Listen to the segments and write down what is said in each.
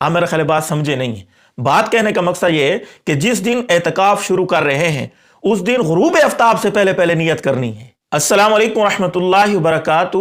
آپ میرا خیال بات سمجھے نہیں ہے. بات کہنے کا مقصد یہ ہے کہ جس دن اعتکاف شروع کر رہے ہیں اس دن غروب آفتاب سے پہلے نیت کرنی ہے. السلام علیکم ورحمۃ اللہ وبرکاتہ.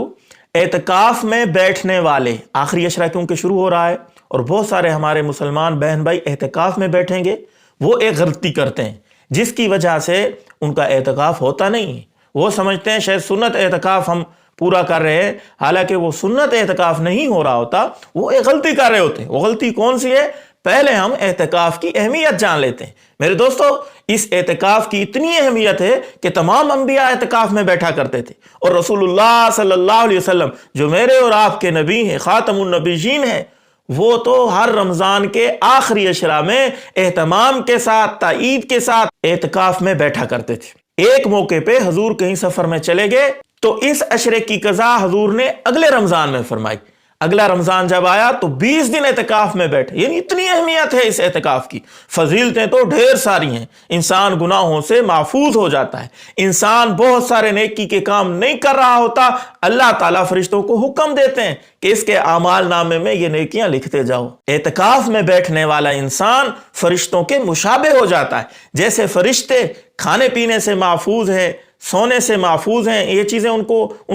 اعتکاف میں بیٹھنے والے آخری عشرہ کیونکہ شروع ہو رہا ہے اور بہت سارے ہمارے مسلمان بہن بھائی اعتکاف میں بیٹھیں گے، وہ ایک غلطی کرتے ہیں جس کی وجہ سے ان کا اعتکاف ہوتا نہیں ہے. وہ سمجھتے ہیں شاید سنت اعتکاف ہم پورا کر رہے ہیں، حالانکہ وہ سنت اعتکاف نہیں ہو رہا ہوتا، وہ ایک غلطی کر رہے ہوتے ہیں. وہ غلطی کون سی ہے؟ پہلے ہم اعتکاف کی اہمیت جان لیتے ہیں. میرے دوستو، اس اعتکاف کی اتنی اہمیت ہے کہ تمام انبیاء اعتکاف میں بیٹھا کرتے تھے، اور رسول اللہ صلی اللہ علیہ وسلم جو میرے اور آپ کے نبی ہیں، خاتم النبیین ہیں، وہ تو ہر رمضان کے آخری عشرہ میں اہتمام کے ساتھ، تائید کے ساتھ اعتکاف میں بیٹھا کرتے تھے. ایک موقع پہ حضور کہیں سفر میں چلے گئے تو اس عشرے کی قضا حضور نے اگلے رمضان میں فرمائی. اگلا رمضان جب آیا تو 20 دن اعتکاف میں بیٹھے. یعنی اتنی اہمیت ہے اس اعتکاف کی. فضیلتیں تو ڈھیر ساری ہیں. انسان گناہوں سے محفوظ ہو جاتا ہے. انسان بہت سارے نیکی کے کام نہیں کر رہا ہوتا، اللہ تعالیٰ فرشتوں کو حکم دیتے ہیں کہ اس کے اعمال نامے میں یہ نیکیاں لکھتے جاؤ. اعتکاف میں بیٹھنے والا انسان فرشتوں کے مشابہ ہو جاتا ہے. جیسے فرشتے کھانے پینے سے محفوظ ہے، سونے سے محفوظ ہیں، یہ چیزیں ان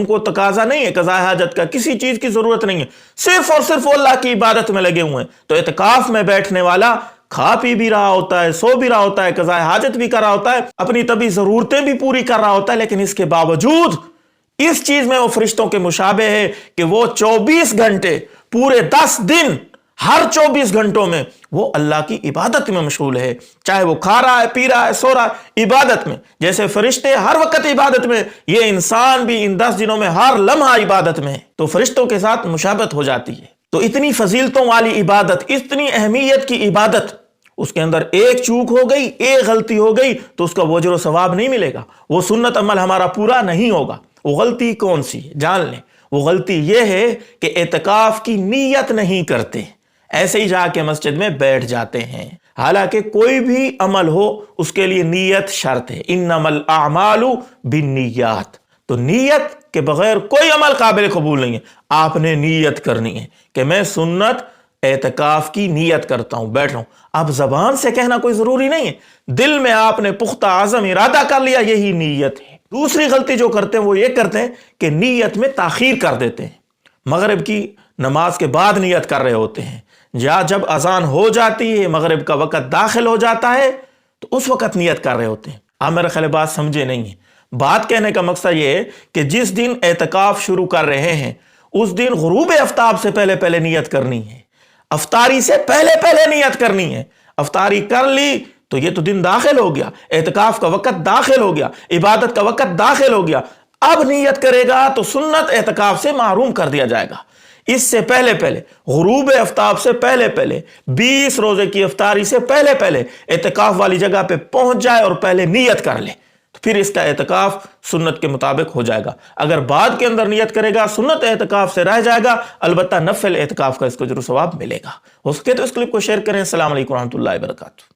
کو تقاضا نہیں ہے، قضاء حاجت کا کسی چیز کی ضرورت نہیں ہے، صرف اور صرف وہ اللہ کی عبادت میں لگے ہوئے ہیں. تو اعتکاف میں بیٹھنے والا کھا پی بھی رہا ہوتا ہے، سو بھی رہا ہوتا ہے، قضاء حاجت بھی کر رہا ہوتا ہے، اپنی طبی ضرورتیں بھی پوری کر رہا ہوتا ہے، لیکن اس کے باوجود اس چیز میں وہ فرشتوں کے مشابہ ہے کہ وہ 24 گھنٹے پورے 10 دن ہر 24 گھنٹوں میں وہ اللہ کی عبادت میں مشغول ہے. چاہے وہ کھا رہا ہے، پی رہا ہے، سو رہا ہے، عبادت میں. جیسے فرشتے ہر وقت عبادت میں، یہ انسان بھی ان 10 دنوں میں ہر لمحہ عبادت میں ہے. تو فرشتوں کے ساتھ مشابہت ہو جاتی ہے. تو اتنی فضیلتوں والی عبادت، اتنی اہمیت کی عبادت، اس کے اندر ایک چوک ہو گئی، ایک غلطی ہو گئی تو اس کا وہ اجر و ثواب نہیں ملے گا، وہ سنت عمل ہمارا پورا نہیں ہوگا. وہ غلطی کون سی ہے؟ جان لیں. وہ غلطی یہ ہے کہ اعتکاف کی نیت نہیں کرتے، ایسے ہی جا کے مسجد میں بیٹھ جاتے ہیں. حالانکہ کوئی بھی عمل ہو اس کے لیے نیت شرط ہے. انما الاعمال بالنیات. تو نیت کے بغیر کوئی عمل قابل قبول نہیں ہے. آپ نے نیت کرنی ہے کہ میں سنت اعتکاف کی نیت کرتا ہوں، بیٹھ رہا ہوں. اب زبان سے کہنا کوئی ضروری نہیں ہے، دل میں آپ نے پختہ عزم ارادہ کر لیا، یہی نیت ہے. دوسری غلطی جو کرتے ہیں وہ یہ کرتے ہیں کہ نیت میں تاخیر کر دیتے ہیں. مغرب کی نماز کے بعد نیت کر رہے ہوتے ہیں، یا جب اذان ہو جاتی ہے، مغرب کا وقت داخل ہو جاتا ہے تو اس وقت نیت کر رہے ہوتے ہیں. آپ میرا خیال بات سمجھے نہیں ہے. بات کہنے کا مقصد یہ ہے کہ جس دن اعتکاف شروع کر رہے ہیں اس دن غروب آفتاب سے پہلے نیت کرنی ہے. افطاری سے پہلے نیت کرنی ہے. افطاری کر لی تو یہ تو دن داخل ہو گیا، اعتکاف کا وقت داخل ہو گیا، عبادت کا وقت داخل ہو گیا. اب نیت کرے گا تو سنت اعتکاف سے محروم کر دیا جائے گا. اس سے پہلے غروب آفتاب سے پہلے 20 روزے کی افطاری سے پہلے اعتکاف والی جگہ پہ پہنچ جائے اور پہلے نیت کر لے تو پھر اس کا اعتکاف سنت کے مطابق ہو جائے گا. اگر بعد کے اندر نیت کرے گا سنت اعتکاف سے رہ جائے گا، البتہ نفل اعتکاف کا اس کو اجر و ثواب ملے گا. ہو سکے تو اس کلپ کو شیئر کریں. السلام علیکم ورحمۃ اللہ وبرکاتہ.